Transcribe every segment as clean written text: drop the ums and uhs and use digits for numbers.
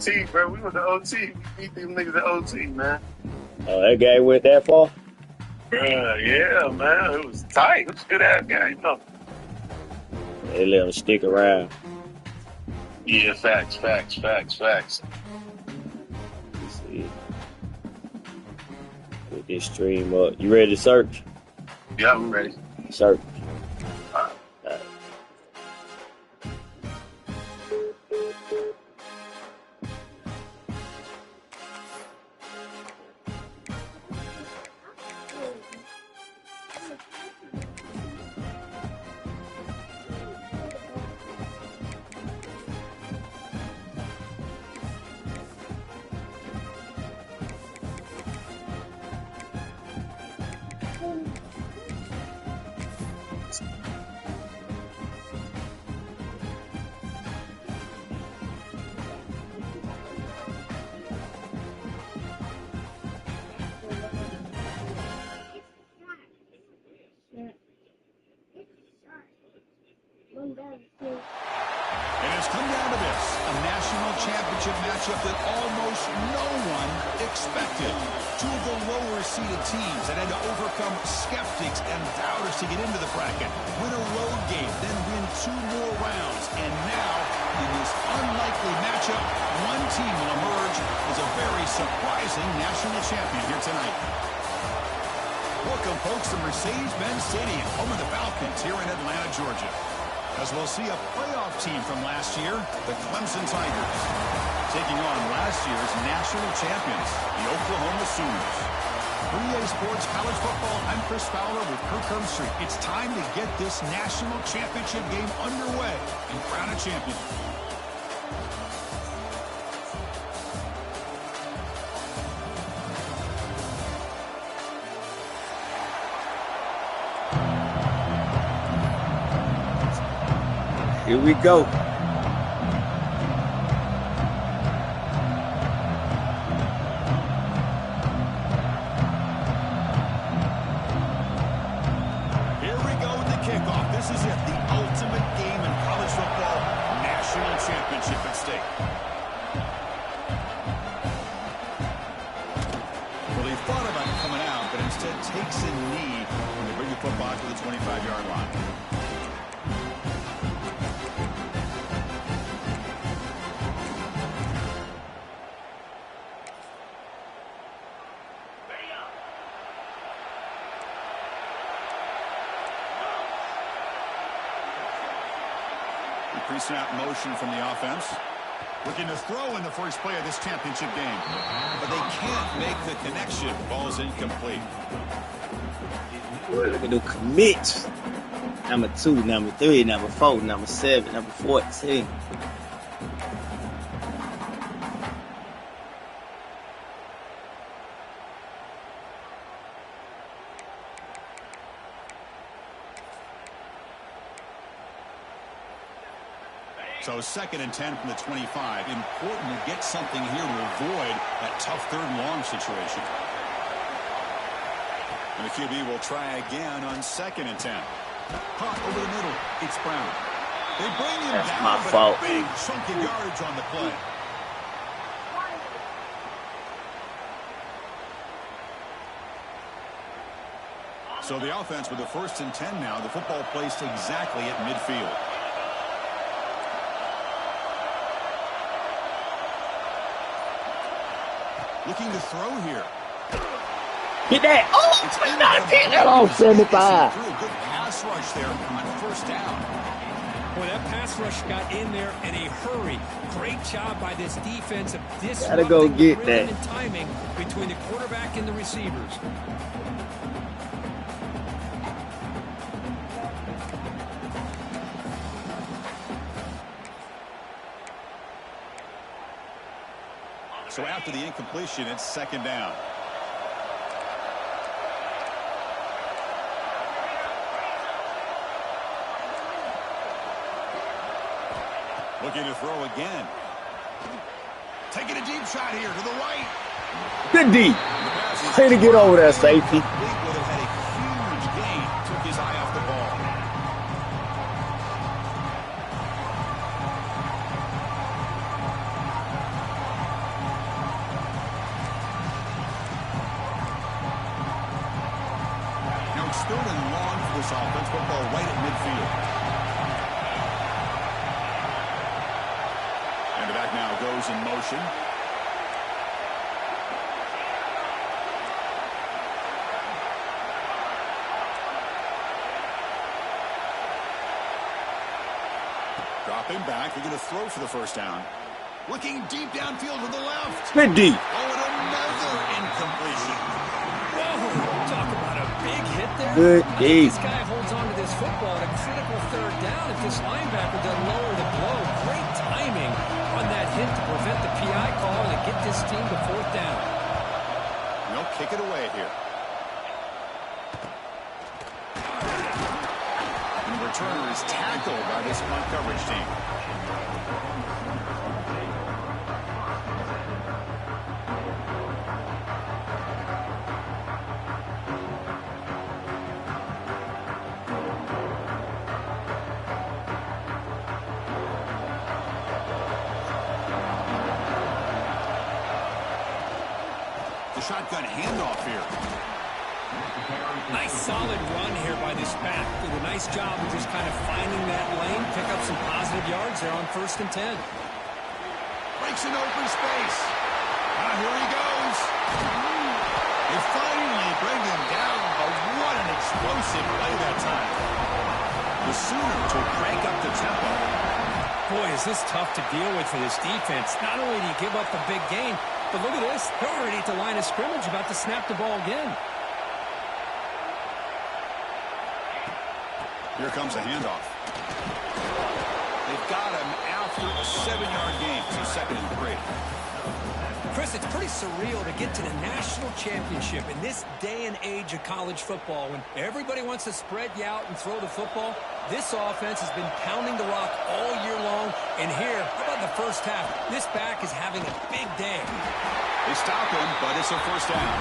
OT, bro. We went to OT. We beat them niggas at OT, man. Oh, that guy went that far? Yeah, man. It was tight. It was a good ass game, though. They let him stick around. Yeah, facts. Let's see. Put this stream up. You ready to search? Yeah, I'm ready. Search. All right. It has come down to this, a national championship matchup that almost no one expected. Two of the lower-seeded teams that had to overcome skeptics and doubters to get into the bracket, win a road game, then win 2 more rounds. And now, in this unlikely matchup, one team will emerge as a very surprising national champion here tonight. Welcome, folks, to Mercedes-Benz Stadium, home of the Falcons here in Atlanta, Georgia. As we'll see a playoff team from last year, the Clemson Tigers, taking on last year's national champions, the Oklahoma Sooners. For EA Sports College Football, I'm Chris Fowler with Kirk Herbstreit. It's time to get this national championship game underway and crown a champion. Here we go. Here we go with the kickoff. This is it, the ultimate game in college football, national championship at stake. Well, he thought about coming out, but instead takes a knee when they bring the football to the 25-yard line. Pre-snap motion from the offense. Looking to throw in the first play of this championship game. But they can't make the connection. Ball's incomplete. Look at the commits. Number 2, number 3, number 4, number 7, number 14. So 2nd and 10 from the 25. Important to get something here to avoid that tough 3rd and long situation. And the QB will try again on 2nd and 10. Caught over the middle. It's Brown. They bring him That's down, my but fault. a big chunk of yardage on the play. So the offense with the 1st and 10 now. The football placed exactly at midfield. Looking to throw here. Get that. Oh, it's not get that off 75. Good pass rush there on 1st down. Boy, that pass rush got in there in a hurry. Great job by this defense of Gotta go disrupting get the that. rhythm and timing between the quarterback and the receivers. So after the incompletion, it's 2nd down. Looking to throw again. Taking a deep shot here to the right. Good D. Way to get over there, safety. Would have had a huge gain. Took his eye off the ball. It's third and long for this offense. Football right at midfield. And the back now goes in motion. Dropping back. They're going to throw for the first down. Looking deep downfield to the left. Spin deep. Oh, and another incompletion. Whoa, talk about a big hit there. Good I think deep. this guy holds on to this football at a critical third down if this linebacker doesn't lower the blow. Great timing on that hit to prevent the PI call and to get this team to fourth down. They'll kick it away here. And the returner is tackled by this punt coverage team. Shotgun handoff here. Nice solid run here by this back. Did a nice job of just kind of finding that lane, pick up some positive yards there on 1st and 10. Breaks an open space. Here he goes. They finally bring him down, but what an explosive play that time. The Sooners will crank up the tempo. Boy, is this tough to deal with for this defense. Not only do you give up a big gain, but look at this. They're already at the line of scrimmage, about to snap the ball again. Here comes a handoff. They've got him after a 7-yard gain. So 2nd and 3. Chris, it's pretty surreal to get to the national championship in this day and age of college football when everybody wants to spread you out and throw the football. This offense has been pounding the rock all year long. And here, how about the first half? This back is having a big day. They stop him, but it's a first down.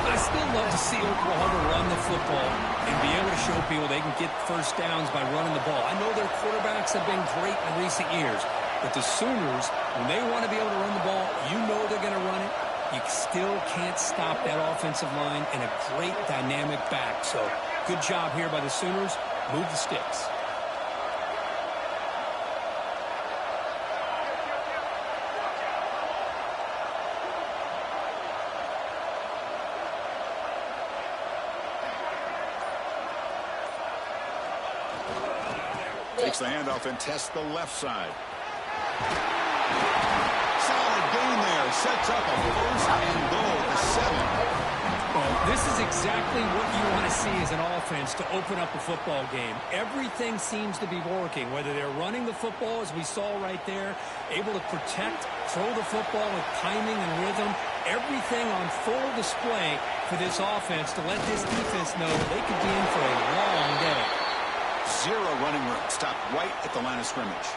I still love to see Oklahoma run the football and be able to show people they can get first downs by running the ball. I know their quarterbacks have been great in recent years, but the Sooners, when they want to be able to run the ball, you know they're going to run it. You still can't stop that offensive line and a great dynamic back. So good job here by the Sooners. Move the sticks. Takes the handoff and tests the left side. Solid gain there. Sets up a 1st and goal to 7. Well, this is exactly what you want to see as an offense to open up a football game. Everything seems to be working, whether they're running the football, as we saw right there, able to protect, throw the football with timing and rhythm, everything on full display for this offense to let this defense know they could be in for a long day. 0 running room. Stopped right at the line of scrimmage.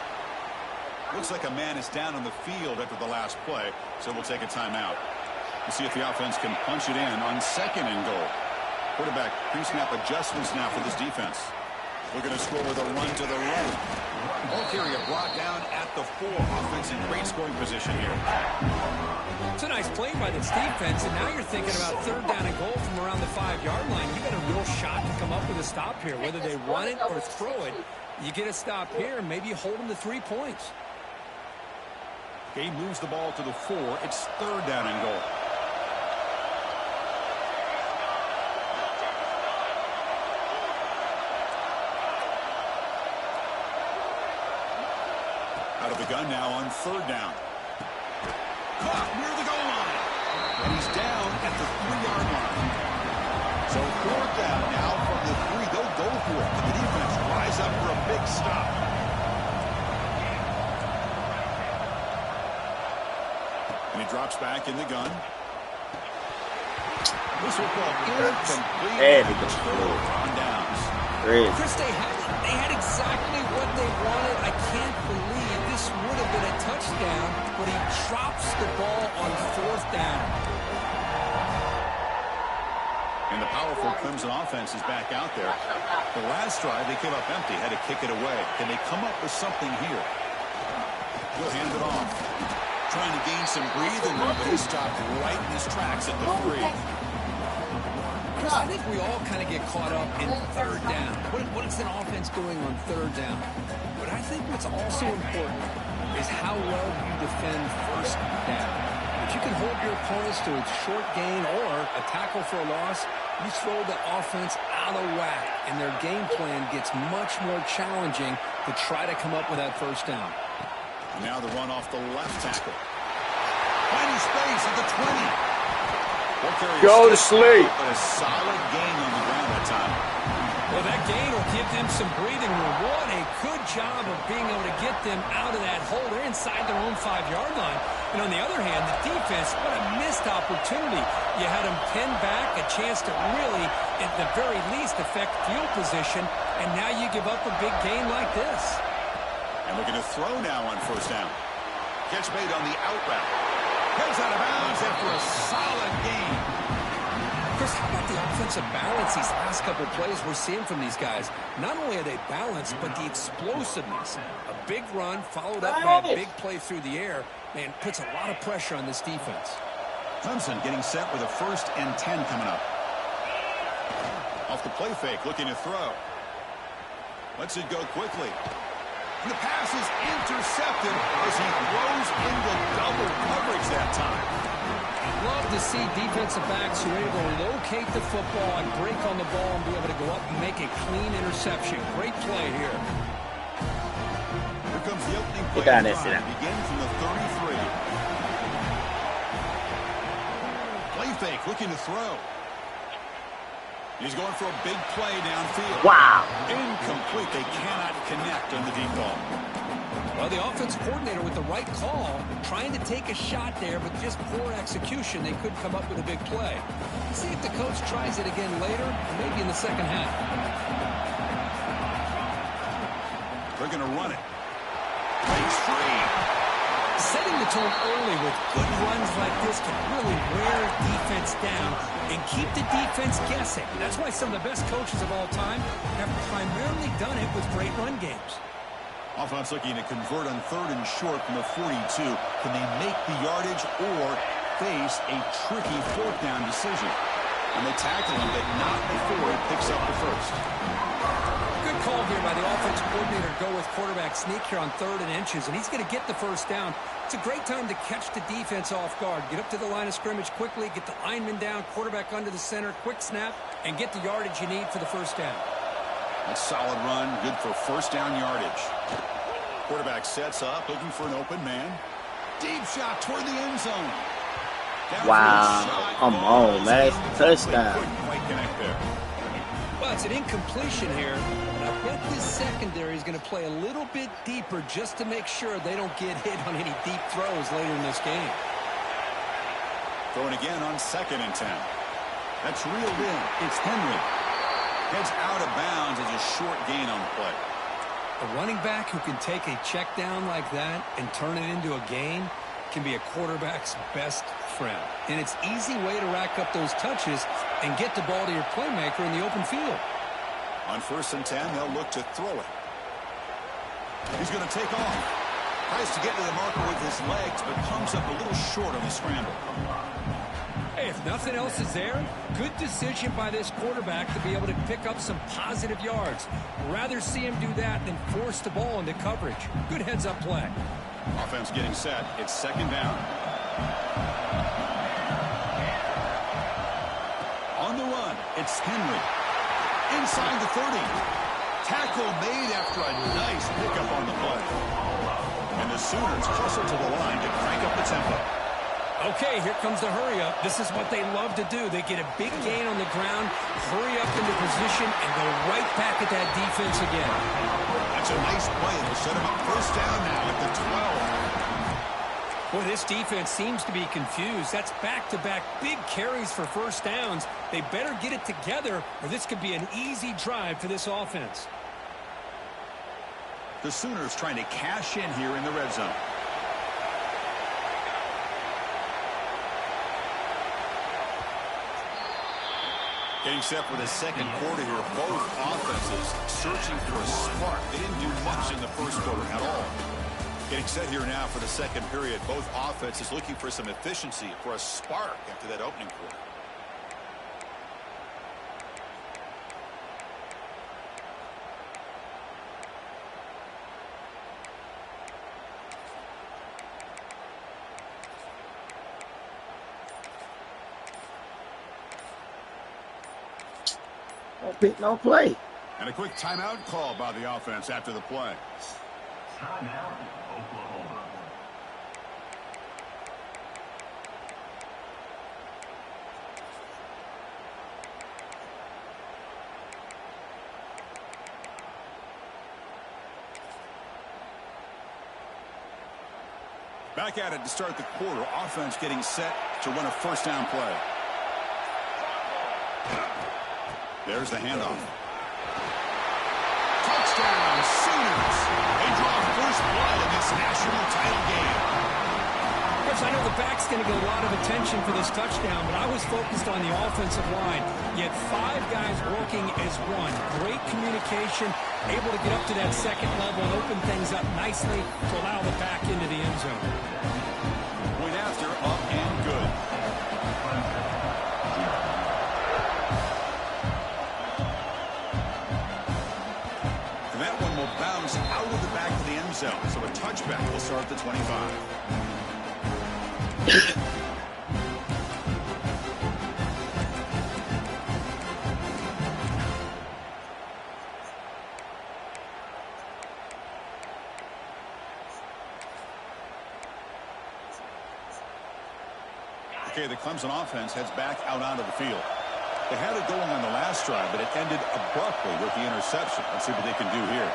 Looks like a man is down on the field after the last play, so we'll take a timeout. We'll see if the offense can punch it in on 2nd and goal. Quarterback pre-snap adjustments now for this defense. We're going to score with a run to the right. Ball carrier brought down at the 4. Offense in great scoring position here. It's a nice play by this defense, and now you're thinking about 3rd down and goal from around the 5-yard line. You got a real shot to come up with a stop here. Whether they run it or throw it, you get a stop here, and maybe you hold them to 3 points. He moves the ball to the 4. It's 3rd down and goal. Out of the gun now on 3rd down. Caught near the goal line. And he's down at the 3-yard line. So 4th down now from the 3. They'll go for it. And the defense rise up for a big stop. And he drops back in the gun. This will go incomplete. There we go. On downs. Chris, they had exactly what they wanted. I can't believe this would have been a touchdown, but he drops the ball on 4th down. And the powerful Clemson offense is back out there. The last drive, they came up empty, had to kick it away. Can they come up with something here? He'll hand it off. Trying to gain some breathing room, but he stopped right in his tracks at the 3. Chris, I think we all kind of get caught up in third down. What is an offense doing on third down? But I think what's also important is how well you defend first down. If you can hold your opponents to a short gain or a tackle for a loss, you throw the offense out of whack, and their game plan gets much more challenging to try to come up with that first down. Now the run off the left tackle. Finding space at the 20. Go to sleep. But a solid gain on the ground that time. Well, that gain will give them some breathing room. What a good job of being able to get them out of that hole. They're inside their own 5-yard line. And on the other hand, the defense, what a missed opportunity. You had them pinned back, a chance to really, at the very least, affect field position. And now you give up a big gain like this. And we're going to throw now on first down. Catch made on the out route. Heads out of bounds after a solid gain. Chris, how about the offensive balance these last couple plays we're seeing from these guys? Not only are they balanced, but the explosiveness. A big run followed up by a big play through the air, man, puts a lot of pressure on this defense. Clemson getting set with a 1st and 10 coming up. Off the play fake, looking to throw. Lets it go quickly. And the pass is intercepted as he throws into double coverage that time. Love to see defensive backs who are able to locate the football and break on the ball and be able to go up and make a clean interception. Great play here. Here comes the opening play. Begin from the 33. Play fake, looking to throw. He's going for a big play downfield. Wow. Incomplete. They cannot connect on the deep ball. Well, the offense coordinator with the right call, trying to take a shot there, but just poor execution. They couldn't come up with a big play. Let's see if the coach tries it again later, or maybe in the second half. They're going to run it. Breaks free. Setting the tone early with good runs like this can really wear defense down and keep the defense guessing. That's why some of the best coaches of all time have primarily done it with great run games. Offense looking to convert on 3rd and short from the 42. Can they make the yardage or face a tricky 4th down decision? And they tackle him, but not before he picks up the first. Good call here by the offense coordinator to go with quarterback sneak here on 3rd and inches, and he's going to get the first down. It's a great time to catch the defense off guard. Get up to the line of scrimmage quickly, get the lineman down, quarterback under the center, quick snap, and get the yardage you need for the first down. A solid run, good for 1st down yardage. Quarterback sets up, looking for an open man. Deep shot toward the end zone. Wow, come on, man. Touchdown. Couldn't quite connect there. Well, it's an incompletion here, but I bet this secondary is going to play a little bit deeper just to make sure they don't get hit on any deep throws later in this game. Throwing again on 2nd and 10. That's reeled in. It's Henry. Heads out of bounds as a short gain on the play. A running back who can take a check down like that and turn it into a gain can be a quarterback's best friend. And it's an easy way to rack up those touches and get the ball to your playmaker in the open field. On 1st and 10, they'll look to throw it. He's going to take off. Tries to get to the marker with his legs, but comes up a little short on the scramble. Hey, if nothing else is there, good decision by this quarterback to be able to pick up some positive yards. Rather see him do that than force the ball into coverage. Good heads-up play. Offense getting set. It's 2nd down. On the run, it's Henry. Inside the 30. Tackle made after a nice pickup on the play. And the Sooners hustle to the line to crank up the tempo. Okay, here comes the hurry-up. This is what they love to do. They get a big gain on the ground, hurry up into position, and go right back at that defense again. That's a nice play. They'll set him up 1st down now at the 12. Boy, this defense seems to be confused. That's back-to-back big carries for 1st downs. They better get it together, or this could be an easy drive for this offense. The Sooners trying to cash in here in the red zone. Getting set for the 2nd quarter here. Both offenses searching for a spark. They didn't do much in the 1st quarter at all. Getting set here now for the 2nd period. Both offenses looking for some efficiency, for a spark after that opening quarter. Don't pick no play. And a quick timeout call by the offense after the play. Timeout, Oklahoma. Back at it to start the quarter. Offense getting set to run a first down play. There's the handoff. Touchdown, Sooners. They draw first blood in this national title game. Chris, I know the back's going to get a lot of attention for this touchdown, but I was focused on the offensive line. You had 5 guys working as one. Great communication, able to get up to that second level and open things up nicely to allow the back into the end zone. Point after, up and good. And that one will bounce out of the back of the end zone. So a touchback will start at the 25. Okay, the Clemson offense heads back out onto the field. They had it going on the last drive, but it ended abruptly with the interception. Let's see what they can do here.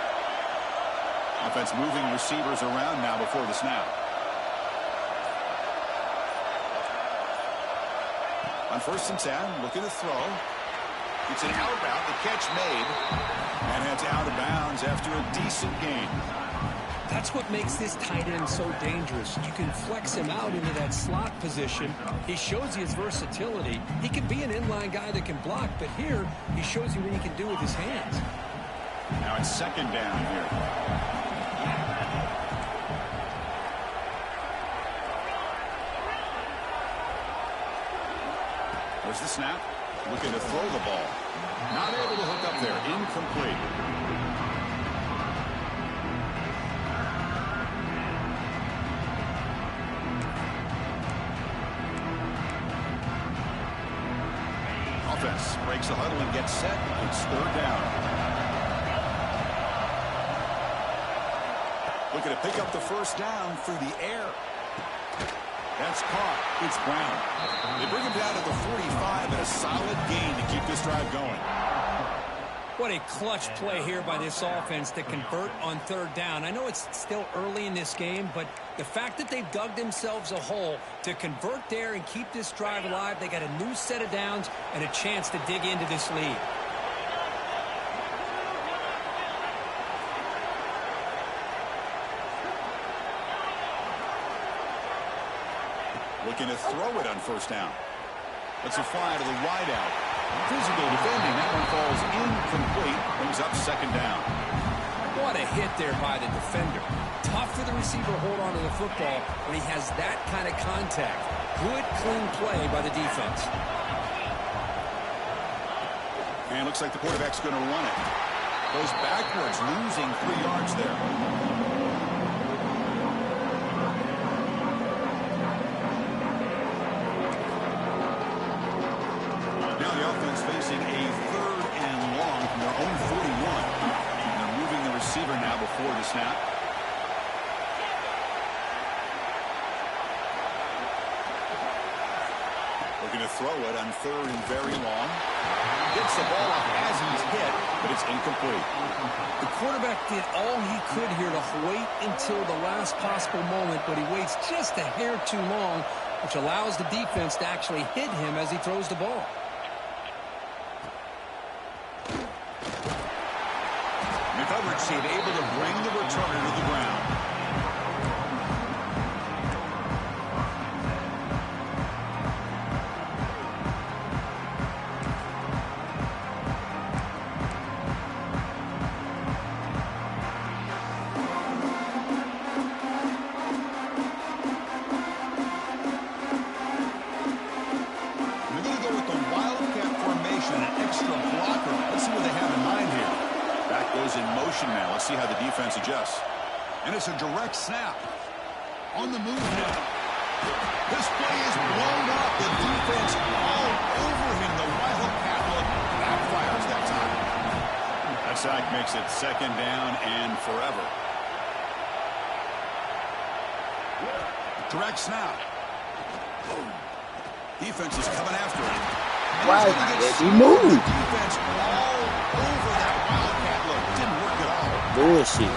Offense moving receivers around now before the snap. On 1st and 10, looking to throw. It's an outbound, the catch made. And it's out of bounds after a decent gain. That's what makes this tight end so dangerous. You can flex him out into that slot position. He shows you his versatility. He can be an inline guy that can block, but here he shows you what he can do with his hands. Now it's 2nd down here. There's the snap. Looking to throw the ball. Not able to hook up there. Incomplete. Offense breaks the huddle and gets set. It's 3rd down. Looking to pick up the first down through the air. That's caught. It's Brown. They bring him down to the 45 and a solid gain to keep this drive going. What a clutch play here by this offense to convert on 3rd down. I know it's still early in this game, but the fact that they've dug themselves a hole to convert there and keep this drive alive, they got a new set of downs and a chance to dig into this lead. Looking to throw it on 1st down. It's a fly to the wideout. Physical defending. That one falls incomplete. Brings up 2nd down. What a hit there by the defender. Tough for the receiver to hold on to the football when he has that kind of contact. Good, clean play by the defense. And looks like the quarterback's going to run it. Goes backwards, losing 3 yards there. Facing a 3rd and long from their own 41. And they're moving the receiver now before the snap. Looking to throw it on 3rd and very long. Gets the ball off as he's hit, but it's incomplete. The quarterback did all he could here to wait until the last possible moment, but he waits just a hair too long, which allows the defense to actually hit him as he throws the ball. Coverage team able to bring the returner to the ground. They're going to go with the wildcat formation, an extra blocker. Let's see what they have in mind here. Back goes in motion now. Let's see how the defense adjusts. And it's a direct snap. On the move now. This play is blown up. The defense all over him. The Wildcat look backfires that time. sack makes it 2nd down and forever. Direct snap. Defense is coming after him. Why did he move? Defense all over that wildcat look. Didn't work at all. Bullshit.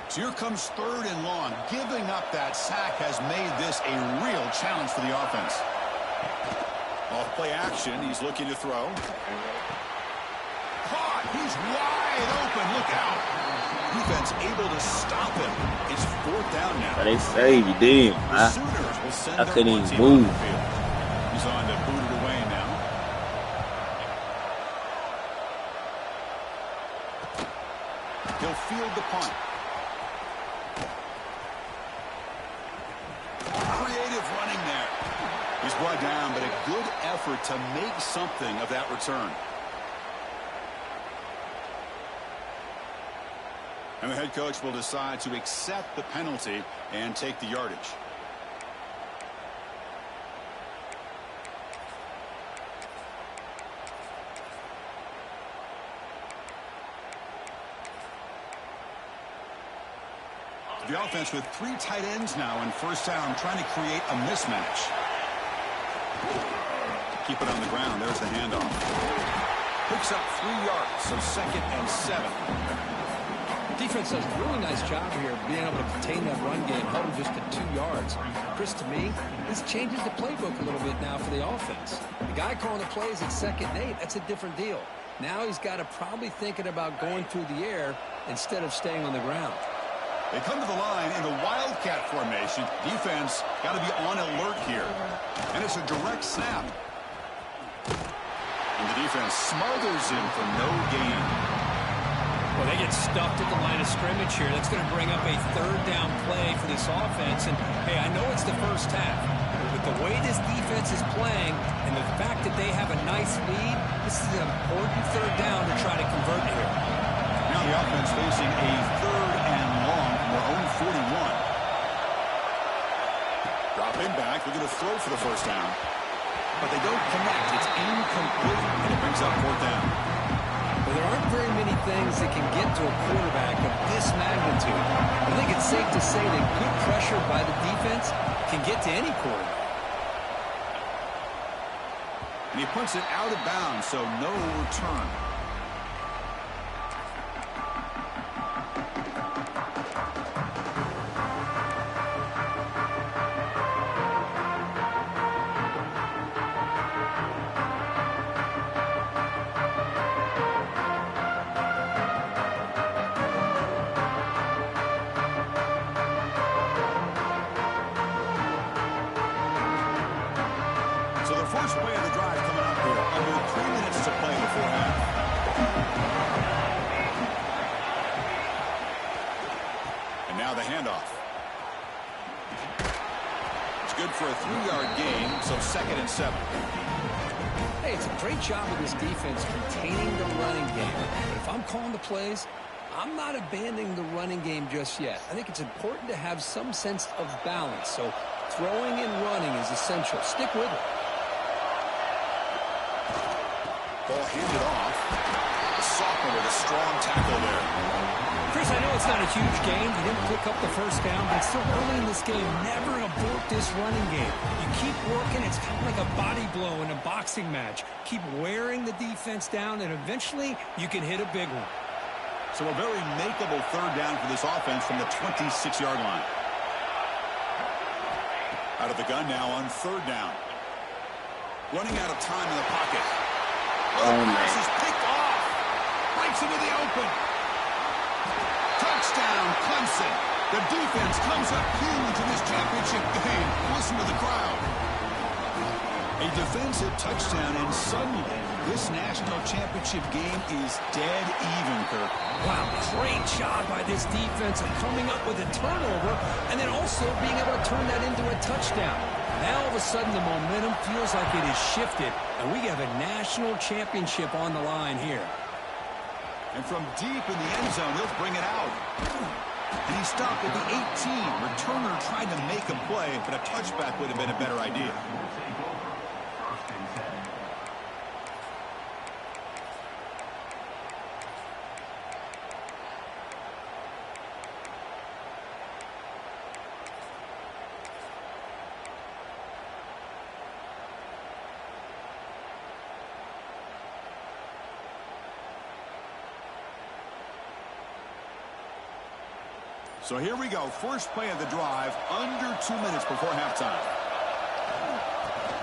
So here comes 3rd and long. Giving up that sack has made this a real challenge for the offense. Off play action. He's looking to throw. Caught. He's wide open. Look out. Defense able to stop him. It's 4th down now. But they say you did. The Sooners will send I their couldn't one even team on move. the field. He's on to boot it away now. He'll field the punt. Creative running there. He's brought down, but a good effort to make something of that return. And the head coach will decide to accept the penalty and take the yardage. The offense with 3 tight ends now in 1st down, trying to create a mismatch. Keep it on the ground. There's the handoff. Picks up 3 yards, so 2nd and 7. Defense does a really nice job here of being able to contain that run game, held him just to 2 yards. Chris, to me, this changes the playbook a little bit now for the offense. The guy calling the plays at 2nd and 8, that's a different deal. Now he's got to probably thinking about going through the air instead of staying on the ground. They come to the line in the wildcat formation. Defense got to be on alert here. And it's a direct snap. And the defense smothers him for no gain. Well, they get stuffed at the line of scrimmage here. That's going to bring up a 3rd down play for this offense. And, hey, I know it's the first half, but the way this defense is playing and the fact that they have a nice lead, this is an important 3rd down to try to convert here. Now the offense facing a 3rd and long from their own 41. Dropping back, they're going to throw for the 1st down. But they don't connect. It's incomplete, and it brings up 4th down. Well, there aren't very many things that can get to a quarterback of this magnitude. I think it's safe to say that good pressure by the defense can get to any quarterback. And he puts it out of bounds, so no return. So the first play of the drive coming up here. Under 3 minutes to play before half. And now the handoff. It's good for a 3-yard gain, so 2nd and 7. Hey, it's a great job of this defense containing the running game. But if I'm calling the plays, I'm not abandoning the running game just yet. I think it's important to have some sense of balance. So throwing and running is essential. Stick with it. Ball handed off. The sophomore with a strong tackle there. Chris, I know it's not a huge game. You didn't pick up the 1st down, but still early in this game, never abort this running game. You keep working. It's kind of like a body blow in a boxing match. Keep wearing the defense down, and eventually you can hit a big one. So a very makeable 3rd down for this offense from the 26-yard line. Out of the gun now on 3rd down. Running out of time in the pocket. Oh, man. Pass is picked off. Breaks into the open. Touchdown, Clemson. The defense comes up huge in this championship game. Listen to the crowd. A defensive touchdown, and suddenly this national championship game is dead even, Kirk. Wow, great job by this defense of coming up with a turnover and then also being able to turn that into a touchdown. Now, all of a sudden, the momentum feels like it is shifted, and we have a national championship on the line here. And from deep in the end zone, he'll bring it out. And he stopped at the 18. Returner tried to make a play, but a touchback would have been a better idea. So here we go. First play of the drive, under 2 minutes before halftime.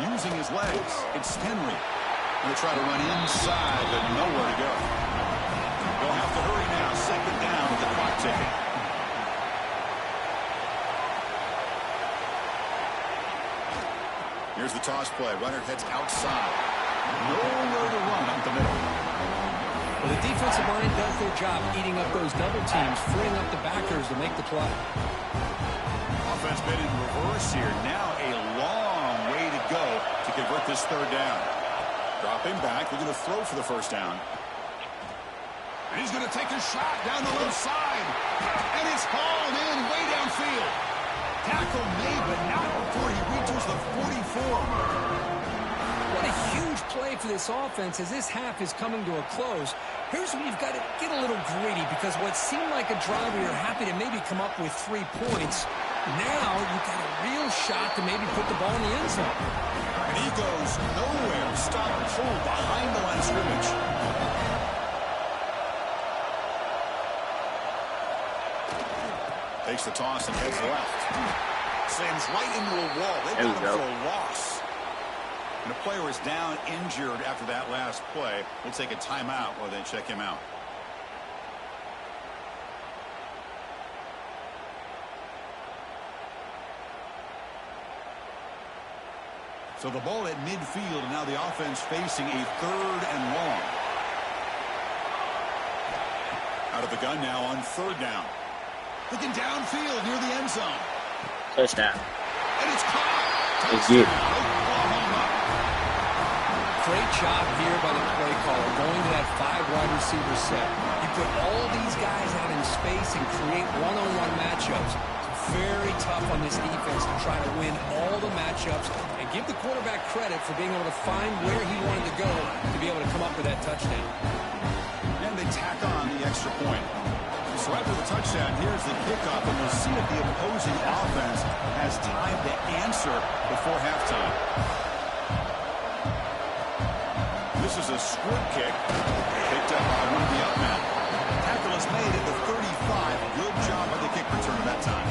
Using his legs, it's Henry. Going to try to run inside, but nowhere to go. They'll have to hurry now. Second down with the clock ticking. Here's the toss play. Runner heads outside. Nowhere to run up the middle. Well, the defensive line does their job eating up those double teams, freeing up the backers to make the play. Offense been in reverse here. Now a long way to go to convert this third down. Dropping back. They're going to throw for the first down. And he's going to take a shot down the left side. And it's hauled in way downfield. Tackle made, but not before he reaches the 44. What a huge play for this offense as this half is coming to a close. Here's where you've got to get a little greedy, because what seemed like a drive where you're happy to maybe come up with 3 points, now you've got a real shot to maybe put the ball in the end zone. And he goes nowhere. Stop and hold behind the line of scrimmage. Takes the toss and heads left. Slams right into a wall. They got him for a loss. And the player is down injured after that last play. We'll take a timeout while they check him out. So the ball at midfield, and now the offense facing a third and long. Out of the gun now on third down. Looking downfield near the end zone. Touchdown. And it's caught. It's good. Great job here by the play caller, going to that 5 wide receiver set. You put all these guys out in space and create one-on-one matchups. It's very tough on this defense to try to win all the matchups and give the quarterback credit for being able to find where he wanted to go to be able to come up with that touchdown. And they tack on the extra point. So after the touchdown, here's the kickoff, and we'll see if the opposing offense has time to answer before halftime. This is a squib kick, picked up by one of the up men. Tackle is made at the 35. Good job by the kick returner that time.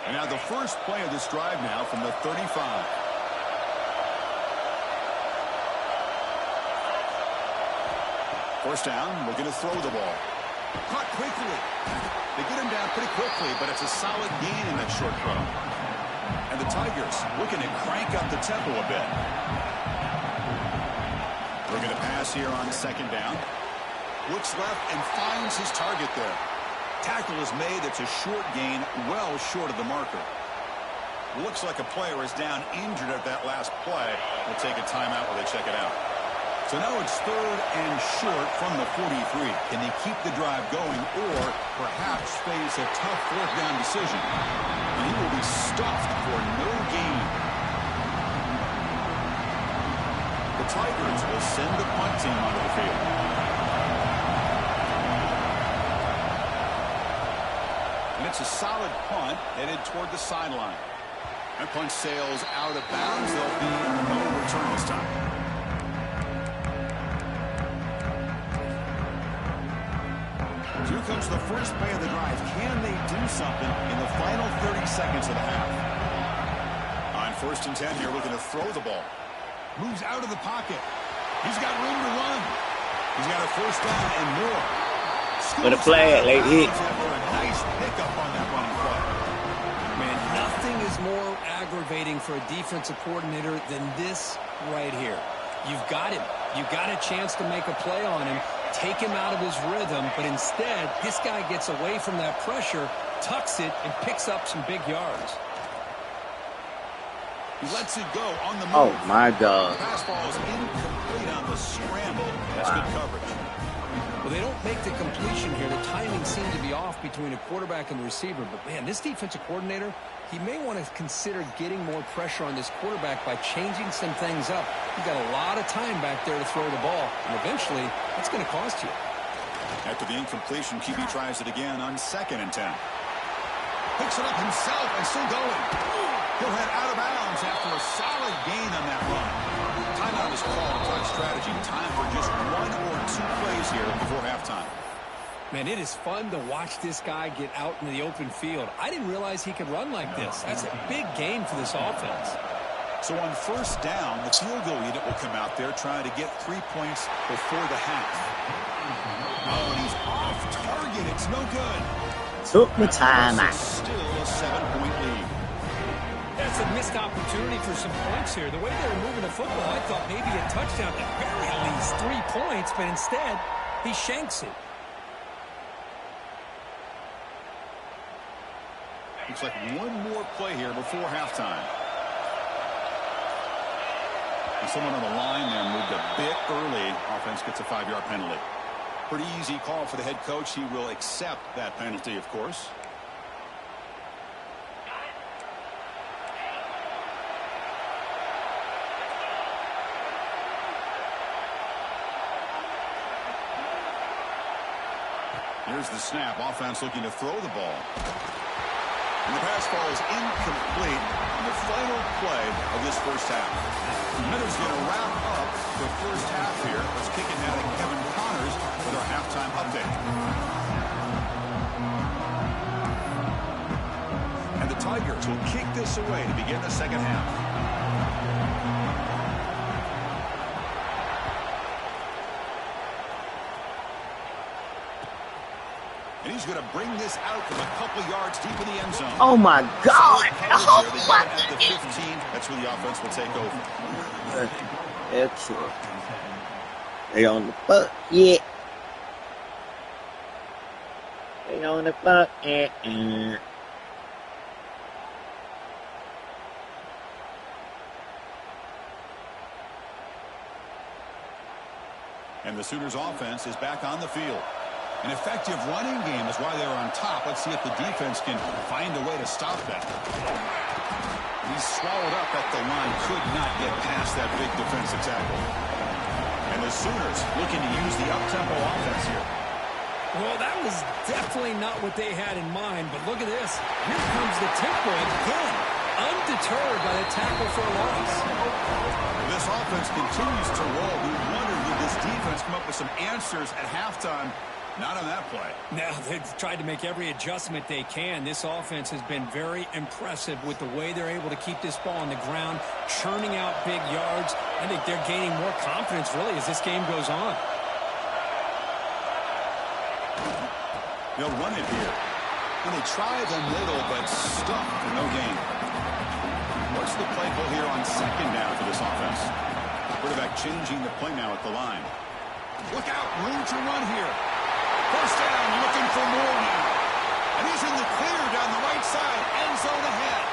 And now the first play of this drive now from the 35. First down, we're going to throw the ball. Caught quickly. They get him down pretty quickly, but it's a solid gain in that short throw. And the Tigers looking to crank up the tempo a bit. We're going to pass here on second down. Looks left and finds his target there. Tackle is made. It's a short gain, well short of the marker. Looks like a player is down injured at that last play. We'll take a timeout while they check it out. So now it's third and short from the 43. Can they keep the drive going or perhaps face a tough fourth down decision? And he will be stuffed for no gain. The Tigers will send the punt team onto the field. And it's a solid punt headed toward the sideline. That punt sails out of bounds. There'll be no return this time. Here comes the first play of the drive. Can they do something in the final 30 seconds of the half? On first and 10 here, looking to throw the ball. Moves out of the pocket. He's got room to run. He's got a first down and more. What a play, late hit. After a nice pickup on that running play. Man, nothing is more aggravating for a defensive coordinator than this right here. You've got him. You've got a chance to make a play on him, take him out of his rhythm, but instead, this guy gets away from that pressure, tucks it, and picks up some big yards. He lets it go on the move. Oh, my God. The pass ball is incomplete on the scramble. That's good coverage. Well, they don't make the completion here. The timing seemed to be off between a quarterback and the receiver. But, man, this defensive coordinator, he may want to consider getting more pressure on this quarterback by changing some things up. He's got a lot of time back there to throw the ball, and eventually that's going to cost you. After the incompletion, QB tries it again on 2nd and 10. Picks it up himself and still going. He'll head out of bounds after a solid gain on that run. Timeout is called. Talk strategy. Time for just 1 or 2 plays here before halftime. Man, it is fun to watch this guy get out in the open field. I didn't realize he could run like this. That's a big game for this offense. So on 1st down, the field goal unit will come out there trying to get 3 points before the half. Oh, and he's off target. It's no good. Took the time out. Still a 7-point lead. That's a missed opportunity for some points here. The way they were moving the football, I thought maybe a touchdown, at very least 3 points, but instead, he shanks it. Looks like 1 more play here before halftime. And someone on the line there moved a bit early. Offense gets a 5-yard penalty. Pretty easy call for the head coach. He will accept that penalty, of course. Here's the snap. Offense looking to throw the ball. And the pass ball is incomplete on the final play of this first half. Minutes going to wrap up the first half here. Let's kick it now to Kevin Connors with our halftime update. And the Tigers will kick this away to begin the second half. And he's going to bring this out from a couple yards deep in the end zone. Oh, my God. Oh, what at the 15. That's where the offense will take over. Excellent. They on the buck, yeah. They on the buck, And the Sooners offense is back on the field. An effective running game is why they're on top. Let's see if the defense can find a way to stop that. He's swallowed up at the line. Could not get past that big defensive tackle. And the Sooners looking to use the up-tempo offense here. Well, that was definitely not what they had in mind, but look at this. Here comes the tempo again, undeterred by the tackle for a loss. This offense continues to roll. We wondered, would this defense come up with some answers at halftime? Not on that play. Now, they've tried to make every adjustment they can. This offense has been very impressive with the way they're able to keep this ball on the ground, churning out big yards. I think they're gaining more confidence, really, as this game goes on. They'll run it here. And they try the middle, but stuck for no gain. What's the play call here on 2nd down for this offense? Quarterback changing the play now at the line. Look out, room to run here. First down, looking for more now. And he's in the clear down the right side. End zone ahead.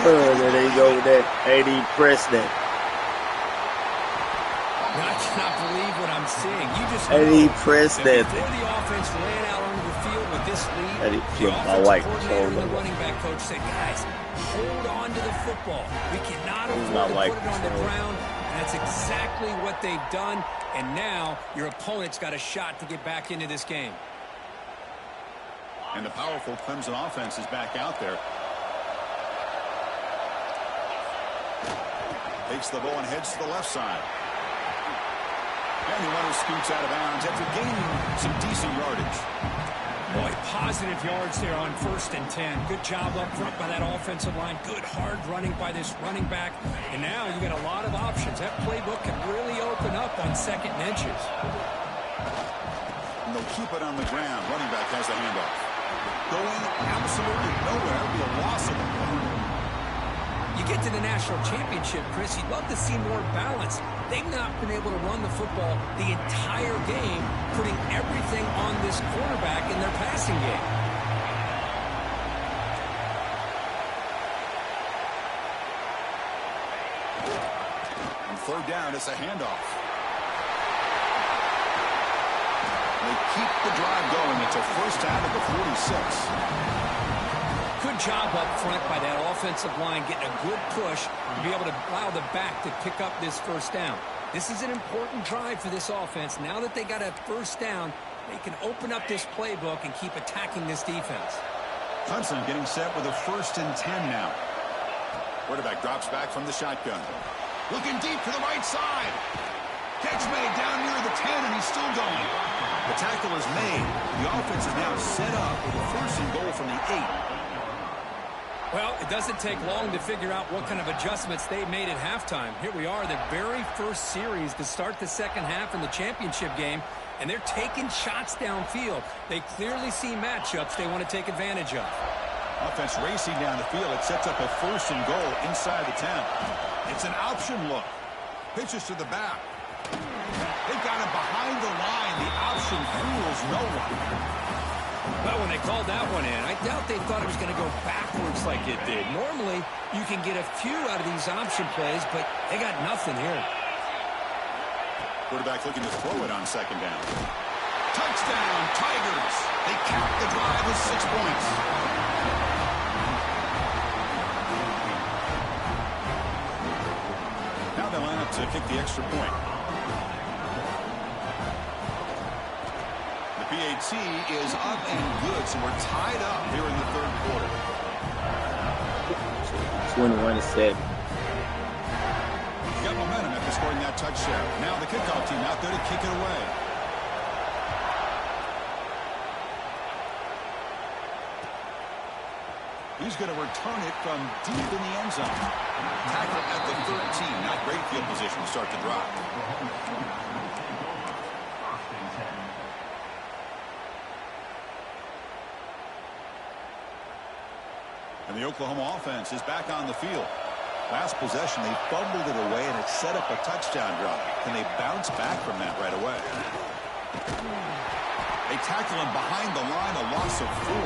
Oh, there they go with that. AD Preston. I cannot believe what I'm seeing. You just AD Preston. before the offense ran out onto the field with this lead, Eddie the flipped my offensive white coordinator and the controller. running back coach said, guys, hold on to the football. We cannot afford my to white put it on the controller. ground. And that's exactly what they've done. And now your opponent's got a shot to get back into this game. And the powerful Clemson offense is back out there. Takes the ball and heads to the left side. And the runner scoots out of bounds after gaining some decent yardage. Boy, positive yards there on 1st and 10. Good job up front by that offensive line. Good hard running by this running back. And now you got a lot of options. That playbook can really open up on 2nd and inches. And they'll keep it on the ground. Running back has the handoff. Going absolutely nowhere. It'll be a loss of the ball. You get to the national championship, Chris, you'd love to see more balance. They've not been able to run the football the entire game, putting everything on this quarterback in their passing game. On third down, it's a handoff. They keep the drive going. It's a first down at the 46. Good job up front by that offensive line, getting a good push to be able to allow the back to pick up this first down. This is an important drive for this offense. Now that they got a first down, they can open up this playbook and keep attacking this defense. Clemson getting set with a 1st and 10 now. Quarterback drops back from the shotgun. Looking deep to the right side. Catch made down near the 10, and he's still going. The tackle is made. The offense is now set up with a 1st and goal from the 8. Well, it doesn't take long to figure out what kind of adjustments they made at halftime. Here we are, the very first series to start the second half in the championship game, and they're taking shots downfield. They clearly see matchups they want to take advantage of. Offense racing down the field. It sets up a 1st and goal inside the 10. It's an option look. Pitches to the back. They've got him behind the line. The option fools no one. Well, when they called that one in, I doubt they thought it was going to go backwards like it did. Normally, you can get a few out of these option plays, but they got nothing here. Quarterback looking to throw it on 2nd down. Touchdown, Tigers. They cap the drive with 6 points. Now they line up to kick the extra point. PAT is up and good, so we're tied up here in the 3rd quarter. 21-7. Got momentum after scoring that touchdown. Now the kickoff team out there to kick it away. He's going to return it from deep in the end zone. Tackle at the 13. Not great field position to start the drive. And the Oklahoma offense is back on the field. Last possession, they fumbled it away, and it set up a touchdown drive. Can they bounce back from that right away? They tackle him behind the line, a loss of 4.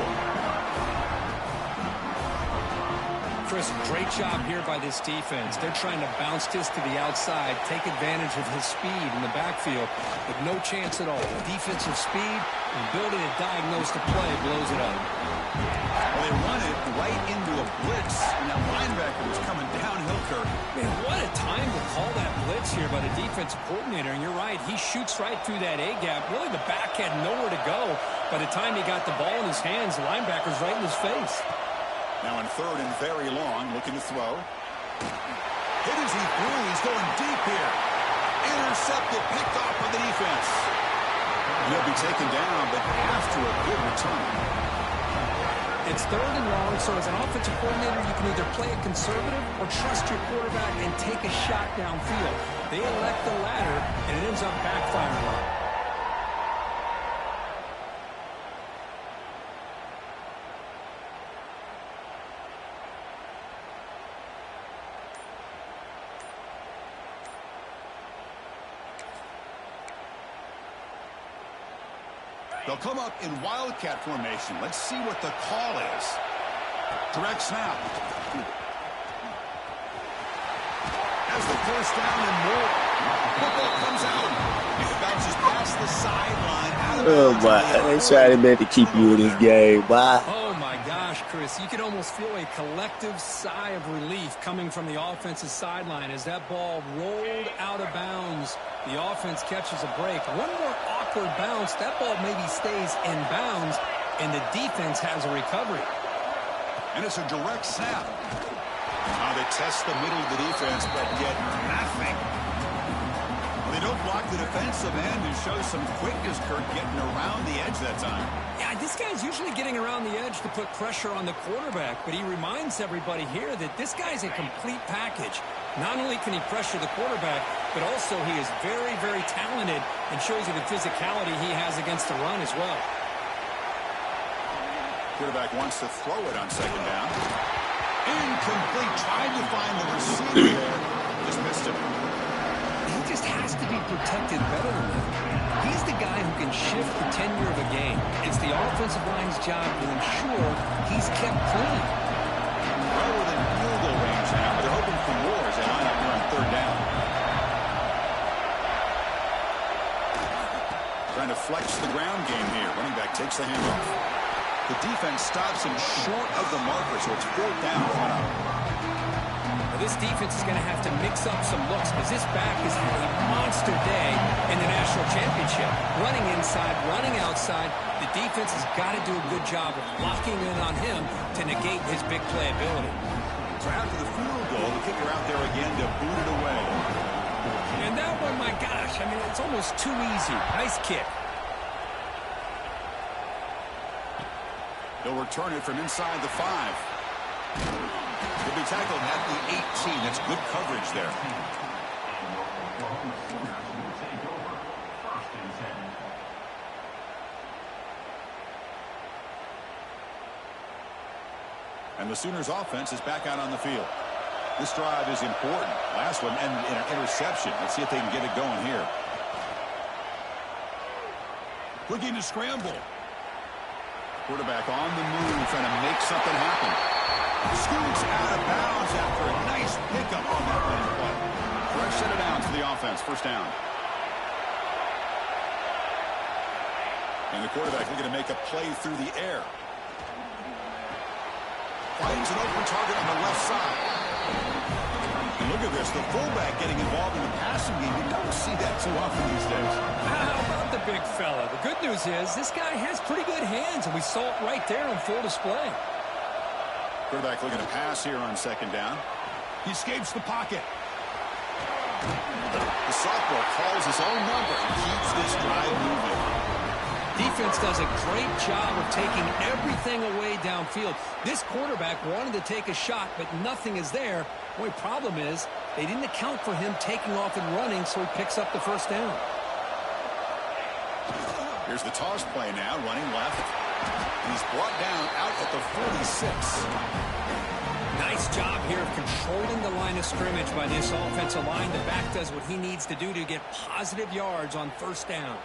Chris, great job here by this defense. They're trying to bounce this to the outside, take advantage of his speed in the backfield, but no chance at all. The defensive speed and ability to diagnose the play blows it up. Well, they run it right into a blitz, and that linebacker was coming downhill, Kirk. Man, what a time to call that blitz here by the defensive coordinator. And you're right, he shoots right through that A-gap. Really, the back had nowhere to go. By the time he got the ball in his hands, the linebacker's right in his face. Now in 3rd and very long, looking to throw. Hit as he threw. He's going deep here. Intercepted, picked off by the defense. He'll be taken down, but after a good return. It's 3rd and long, so as an offensive coordinator, you can either play it conservative or trust your quarterback and take a shot downfield. They elect the latter, and it ends up backfiring on them. They'll come up in wildcat formation. Let's see what the call is. Direct snap. Has the first down and more. Football comes out. It bounces past the sideline. Oh, my. They trying to keep you in this game. Why? Oh, my gosh, Chris. You can almost feel a collective sigh of relief coming from the offensive sideline as that ball rolled out of bounds. The offense catches a break. One more awkward bounce. That ball maybe stays in bounds, and the defense has a recovery. And it's a direct snap. Now they test the middle of the defense, but get nothing. They don't block the defensive end and show some quickness, Kirk, getting around the edge that time. Yeah, this guy's usually getting around the edge to put pressure on the quarterback, but he reminds everybody here that this guy's a complete package. Not only can he pressure the quarterback, but also he is very, very talented and shows you the physicality he has against the run as well. Quarterback wants to throw it on 2nd down. Incomplete. Tried to find the receiver there. Just missed him. He just has to be protected better than that. He's the guy who can shift the tenure of a game. It's the offensive line's job to ensure he's kept clean. Well within field goal range now, but they're hoping for more as they line up here on third down. Trying to flex the ground game here. Running back takes the handoff. The defense stops him short of the marker, so it's fourth down. Now this defense is going to have to mix up some looks because this back has had a monster day in the national championship. Running inside, running outside. The defense has got to do a good job of locking in on him to negate his big play ability. So after the field goal, the kicker out there again to boot it away. And that one, my gosh, I mean, it's almost too easy. Nice kick. They'll return it from inside the 5. He'll be tackled at the 18. That's good coverage there. And the Sooners offense is back out on the field. This drive is important. Last one ended in an interception. Let's see if they can get it going here. Looking to scramble. Quarterback on the move, trying to make something happen. Scoots out of bounds after a nice pickup on that running play. Fresh set of downs for the offense. First down. And the quarterback looking to make a play through the air. Finds an open target on the left side. And look at this, the fullback getting involved in the passing game. You don't see that too often these days. How about the big fella? The good news is this guy has pretty good hands, and we saw it right there on full display. Quarterback looking to pass here on second down. He escapes the pocket. The sophomore calls his own number and keeps this drive moving. Defense does a great job of taking everything away downfield. This quarterback wanted to take a shot, but nothing is there. The only problem is they didn't account for him taking off and running, so he picks up the first down. Here's the toss play now, running left. He's brought down out at the 46. Nice job here of controlling the line of scrimmage by this offensive line. The back does what he needs to do to get positive yards on first down.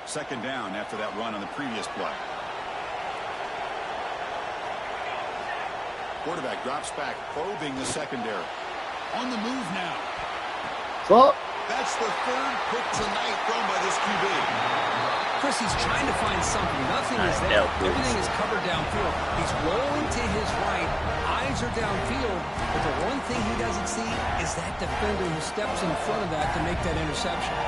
Second down after that run on the previous play. Quarterback drops back, probing the secondary. On the move now. Fuck. That's the third pick tonight thrown by this QB. Chris, he's trying to find something. Nothing is there. Everything is covered downfield. He's rolling to his right. Eyes are downfield. But the one thing he doesn't see is that defender who steps in front of that to make that interception.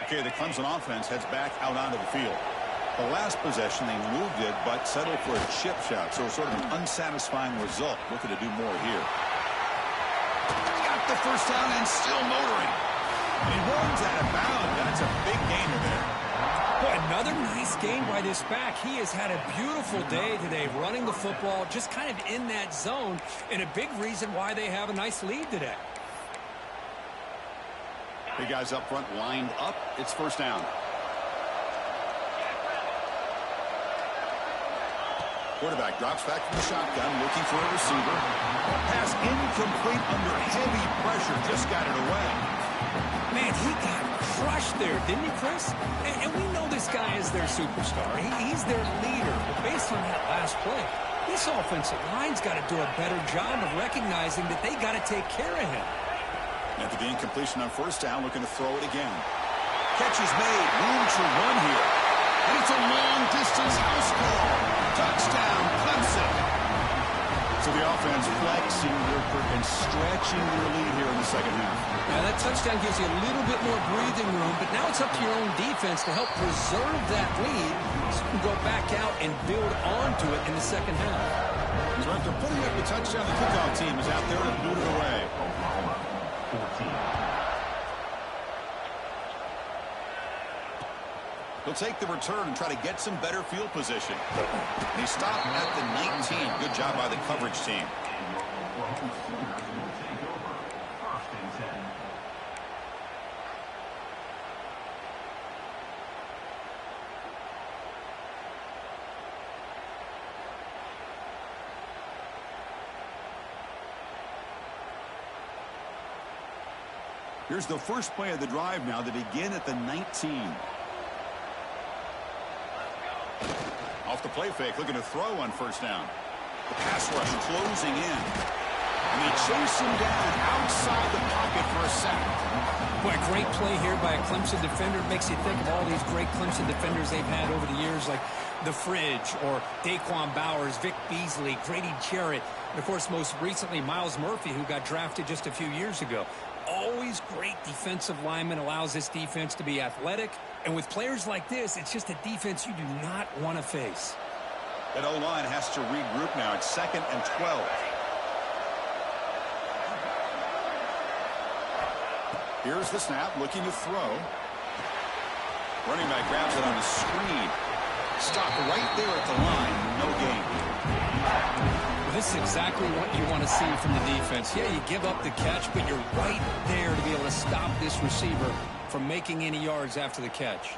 Okay, the Clemson offense heads back out onto the field. The last possession, they moved it, but settled for a chip shot, so sort of an unsatisfying result. Looking to do more here. Got the first down and still motoring. He runs out of bounds. That's a big gainer there. Boy, another nice game by this back. He has had a beautiful day today running the football, just kind of in that zone, and a big reason why they have a nice lead today. Big guys up front lined up. It's first down. Quarterback drops back from the shotgun, looking for a receiver. Pass incomplete under heavy pressure. Just got it away. Man, he got crushed there, didn't he, Chris? And we know this guy is their superstar. He's their leader. But based on that last play, this offensive line's got to do a better job of recognizing that they got to take care of him. After the incompletion on first down, looking to throw it again. Catch is made. Room to run here. And it's a long-distance house call. Touchdown, Clemson. So the offense flexing and stretching their lead here in the second half. Now that touchdown gives you a little bit more breathing room, but now it's up to your own defense to help preserve that lead so you can go back out and build onto it in the second half. So after putting up the touchdown, the kickoff team is out there to boot it away. He'll take the return and try to get some better field position. And he stopped at the 19. Good job by the coverage team. Here's the first play of the drive now. They begin at the 19. Off the play fake, looking to throw on first down. The pass rush closing in. And they chase him down outside the pocket for a sack. Boy, a great play here by a Clemson defender. It makes you think of all these great Clemson defenders they've had over the years, like The Fridge or Daquan Bowers, Vic Beasley, Grady Jarrett, and, of course, most recently, Miles Murphy, who got drafted just a few years ago. Always great defensive lineman, allows this defense to be athletic. And with players like this, it's just a defense you do not want to face. That O-line has to regroup now. It's 2nd and 12. Here's the snap, looking to throw. Running back grabs it on the screen. Stopped right there at the line. No gain. Well, this is exactly what you want to see from the defense. Yeah, you give up the catch, but you're right there to be able to stop this receiver from making any yards after the catch.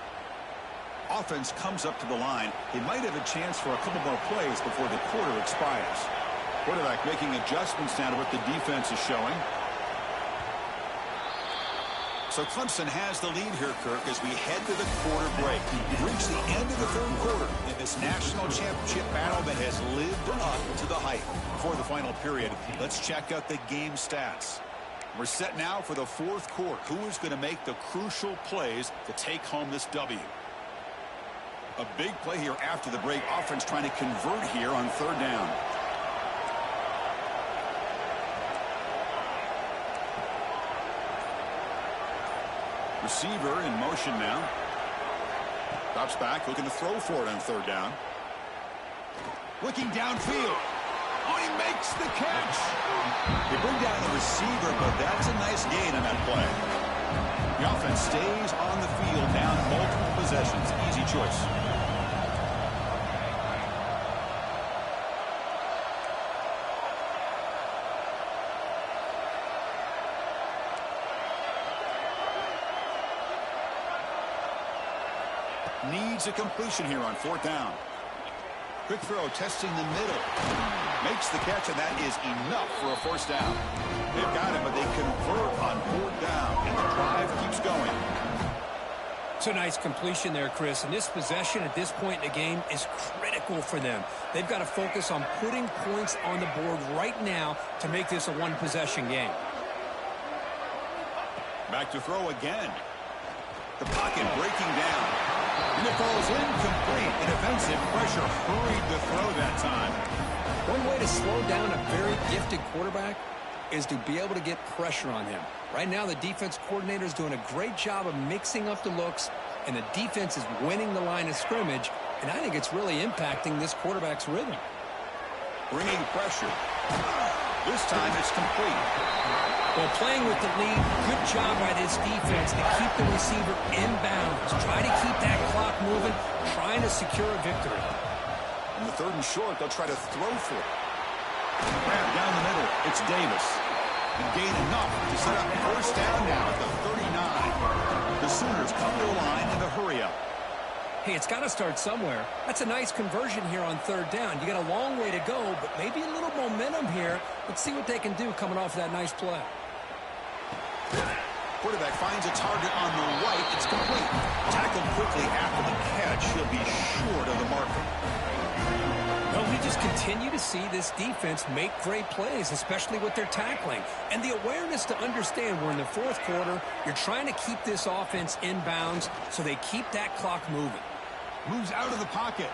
Offense comes up to the line. They might have a chance for a couple more plays before the quarter expires. Quarterback making adjustments now to what the defense is showing. So Clemson has the lead here, Kirk, as we head to the quarter break. We've reached the end of the third quarter in this national championship battle that has lived up to the hype. Before the final period, let's check out the game stats. We're set now for the fourth quarter. Who is going to make the crucial plays to take home this W? A big play here after the break. Offense trying to convert here on third down. Receiver in motion now. Drops back, looking to throw for it on third down. Looking downfield. Oh, he makes the catch. They bring down the receiver, but that's a nice gain on that play. The offense stays on the field, down multiple possessions. Easy choice. Needs a completion here on fourth down. Quick throw, testing the middle. Makes the catch, and that is enough for a first down. They've got it, but they convert on fourth down, and the drive keeps going. It's a nice completion there, Chris. And this possession at this point in the game is critical for them. They've got to focus on putting points on the board right now to make this a one-possession game. Back to throw again. The pocket breaking down. And it falls incomplete. And offensive pressure hurried the throw that time. One way to slow down a very gifted quarterback is to be able to get pressure on him. Right now, the defense coordinator is doing a great job of mixing up the looks, and the defense is winning the line of scrimmage, and I think it's really impacting this quarterback's rhythm. Bringing pressure. This time it's complete. Well, playing with the lead, good job by this defense to keep the receiver in bounds. Try to keep that clock moving, trying to secure a victory. On the third and short, they'll try to throw for it. Grab down the middle. It's Davis. And gain enough to set up first down now at the 39. The Sooners come to the line in a hurry-up. Hey, it's got to start somewhere. That's a nice conversion here on third down. You got a long way to go, but maybe a little momentum here. Let's see what they can do coming off that nice play. Quarterback finds a target on the right. It's complete. Tackled quickly after the catch. He'll be short of the marker. Well, we just continue to see this defense make great plays, especially with their tackling. And the awareness to understand we're in the fourth quarter. You're trying to keep this offense in bounds so they keep that clock moving. Moves out of the pocket.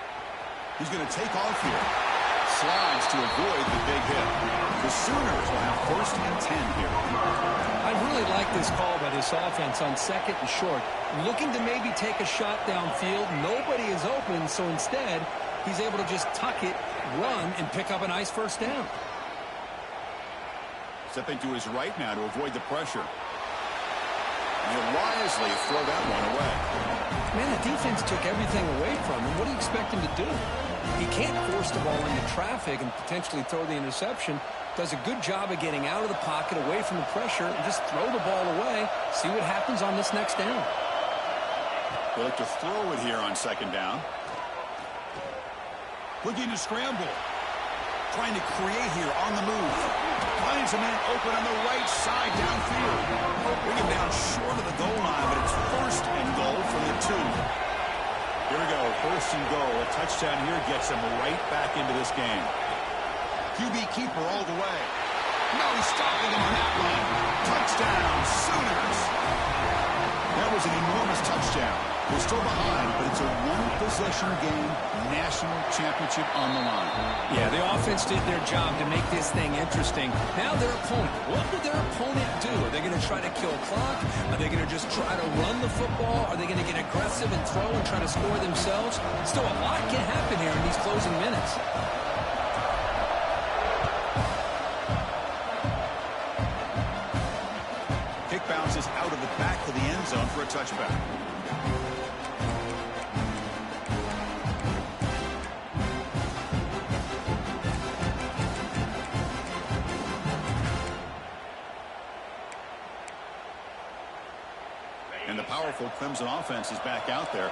He's going to take off here. Slides to avoid the big hit. The Sooners will have first and 10 here. I really like this call by this offense on second and short. Looking to maybe take a shot downfield. Nobody is open, so instead, he's able to just tuck it, run, and pick up a nice first down. Stepping to his right now to avoid the pressure. He'll wisely throw that one away. Man, the defense took everything away from him. What do you expect him to do? He can't force the ball into traffic and potentially throw the interception. Does a good job of getting out of the pocket, away from the pressure, and just throw the ball away. See what happens on this next down. They look to throw it here on second down. Looking to scramble. Trying to create here on the move. Finds a man open on the right side downfield. Bring him down 2. Here we go, first and goal. A touchdown here gets them right back into this game. QB keeper all the way. No stopping him on that one. Touchdown, Sooners. That was an enormous touchdown. They're still behind, but it's a one-possession game, national championship on the line. Yeah, the offense did their job to make this thing interesting. Now their opponent. What will their opponent do? Are they going to try to kill clock? Are they going to just try to run the football? Are they going to get aggressive and throw and try to score themselves? Still, a lot can happen here in these closing minutes. Kick bounces out of the back of the end zone for a touchback. And the powerful Clemson offense is back out there.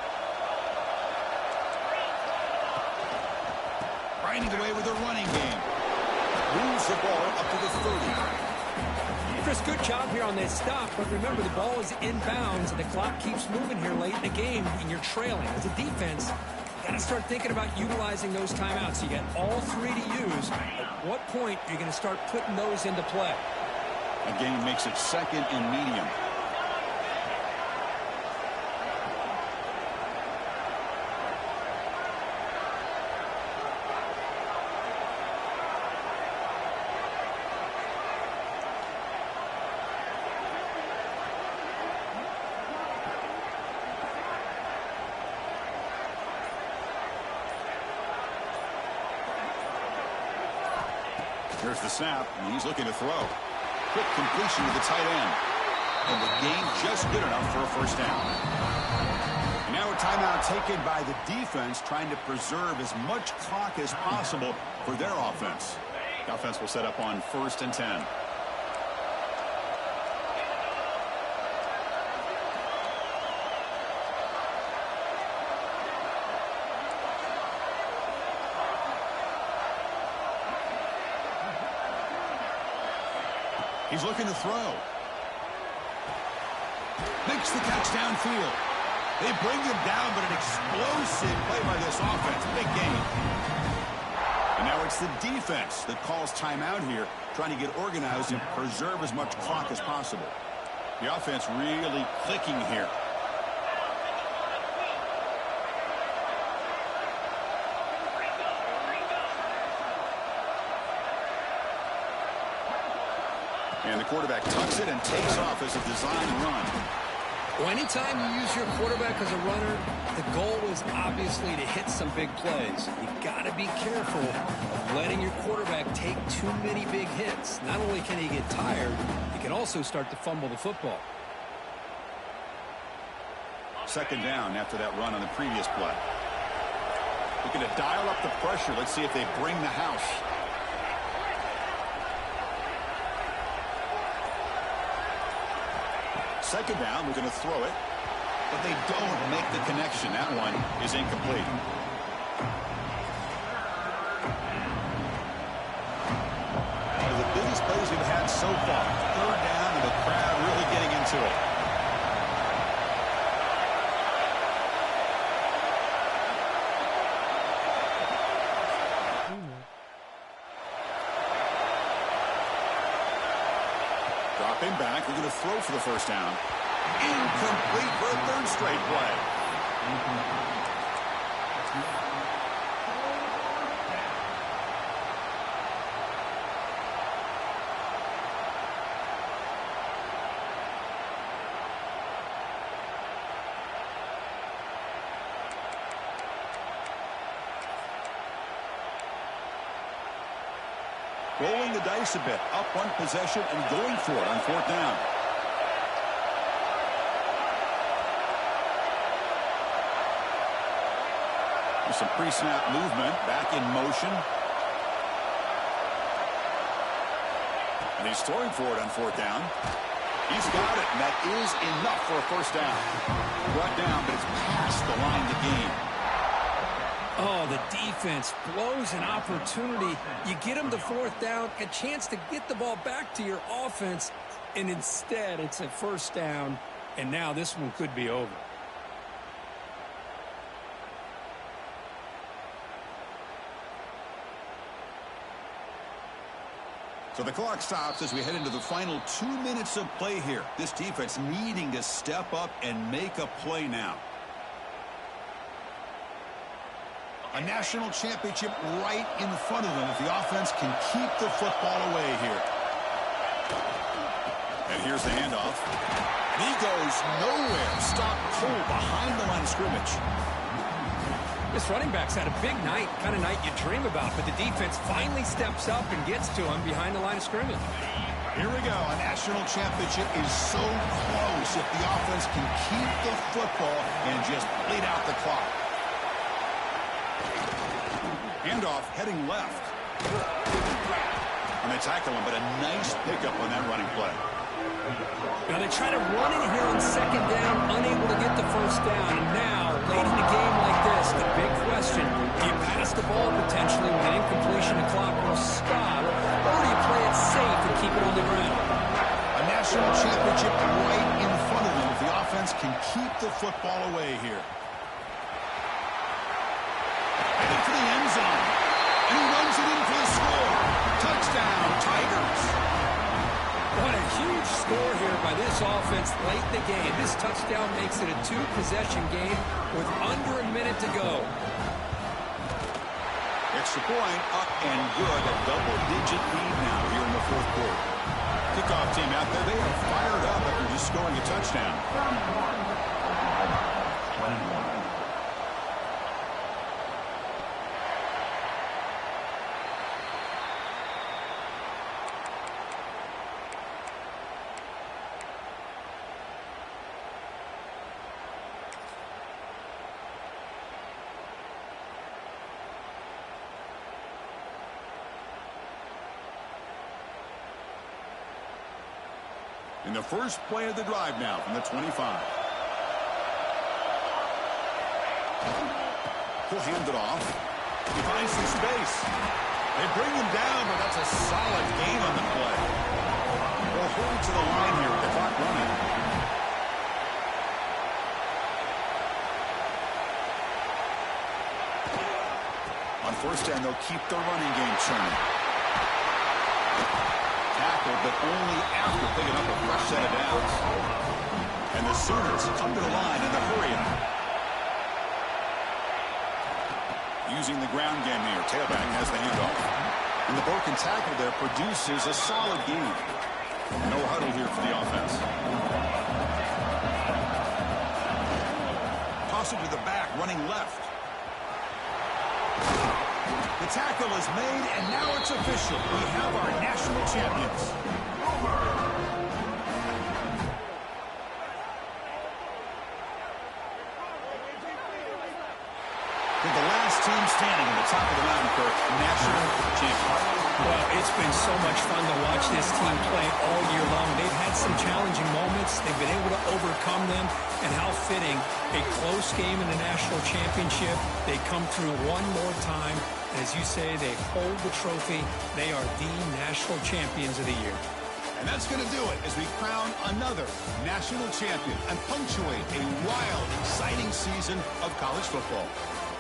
Grinding away with a running game. Moves the ball up to the 30. Chris, good job here on this stop, but remember the ball is inbounds and the clock keeps moving here late in the game and you're trailing. As a defense, you got to start thinking about utilizing those timeouts. You got all 3 to use. At what point are you going to start putting those into play? Again, makes it second and medium. Here's the snap, and he's looking to throw. Quick completion to the tight end. And the game just good enough for a first down. And now a timeout taken by the defense, trying to preserve as much clock as possible for their offense. The offense will set up on 1st and 10. He's looking to throw. Makes the catch downfield. They bring him down, but an explosive play by this offense. Big game. And now it's the defense that calls timeout here, trying to get organized and preserve as much clock as possible. The offense really clicking here. And the quarterback tucks it and takes off as a design run. Well, anytime you use your quarterback as a runner, the goal is obviously to hit some big plays. You got to be careful of letting your quarterback take too many big hits. Not only can he get tired, he can also start to fumble the football. Second down after that run on the previous play. Looking to dial up the pressure. Let's see if they bring the house. Second down, we're going to throw it, but they don't make the connection. That one is incomplete. One of the biggest plays we've had so far. Third down, and the crowd really getting into it. Dropping back, we're going to throw for the first down. Incomplete for a 3rd straight play. Rolling the dice a bit, up one possession and going for it on 4th down. There's some pre-snap movement, back in motion. And he's throwing for it on 4th down. He's got it, and that is enough for a first down. Brought down, but it's past the line to gain. Oh, the defense blows an opportunity. You get them to 4th down, a chance to get the ball back to your offense, and instead it's a first down, and now this one could be over. So the clock stops as we head into the final 2 minutes of play here. This defense needing to step up and make a play now. A national championship right in front of them if the offense can keep the football away here. And here's the handoff. And he goes nowhere. Stopped cold behind the line of scrimmage. This running back's had a big night, kind of night you dream about, but the defense finally steps up and gets to him behind the line of scrimmage. Here we go. A national championship is so close if the offense can keep the football and just bleed out the clock. Handoff heading left. And they tackle him, but a nice pickup on that running play. Now they try to run in here on second down, unable to get the first down. And now, late in the game like this, the big question, do you pass the ball potentially with an incompletion, the clock will stop, or do you play it safe and keep it on the ground? A national championship right in front of them if the offense can keep the football away here. Headed for the end zone. And he runs it in for the score. Touchdown, Tigers. What a huge score here by this offense late in the game. This touchdown makes it a two-possession game with under a minute to go. Extra point up and good. A double-digit lead now here in the fourth quarter. Kickoff team out there. They are fired up after just scoring a touchdown. 21. In the first play of the drive now from the 25. He'll hand it off. He finds some space. They bring him down, but that's a solid gain on the play. They'll hold to the line here with the clock running. On first down, they'll keep the running game churning. But only after picking up a fresh set of downs. And the Sooners come to the line in the hurry-up. Using the ground game here. Tailback has the handoff. And the broken tackle there produces a solid gain. No huddle here for the offense. Toss it to the back, running left. The tackle is made, and now it's official. We have our national champions. They're the last team standing at the top of the mountain for national champions. Well, it's been so much fun to watch this team play all year long. They've had some challenging moments. They've been able to overcome them. And how fitting, a close game in the national championship. They come through one more time. As you say, they hold the trophy. They are the national champions of the year. And that's going to do it as we crown another national champion and punctuate a wild, exciting season of college football.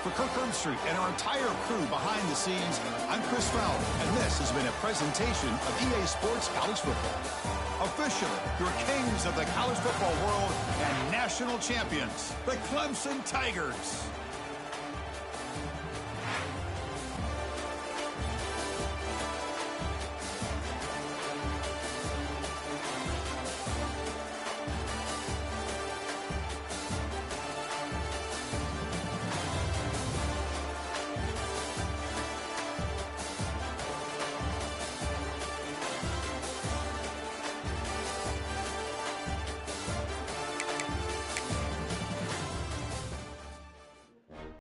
For Kirk Herbstreit and our entire crew behind the scenes, I'm Chris Fowler, and this has been a presentation of EA Sports College Football. Officially, your kings of the college football world and national champions, the Clemson Tigers.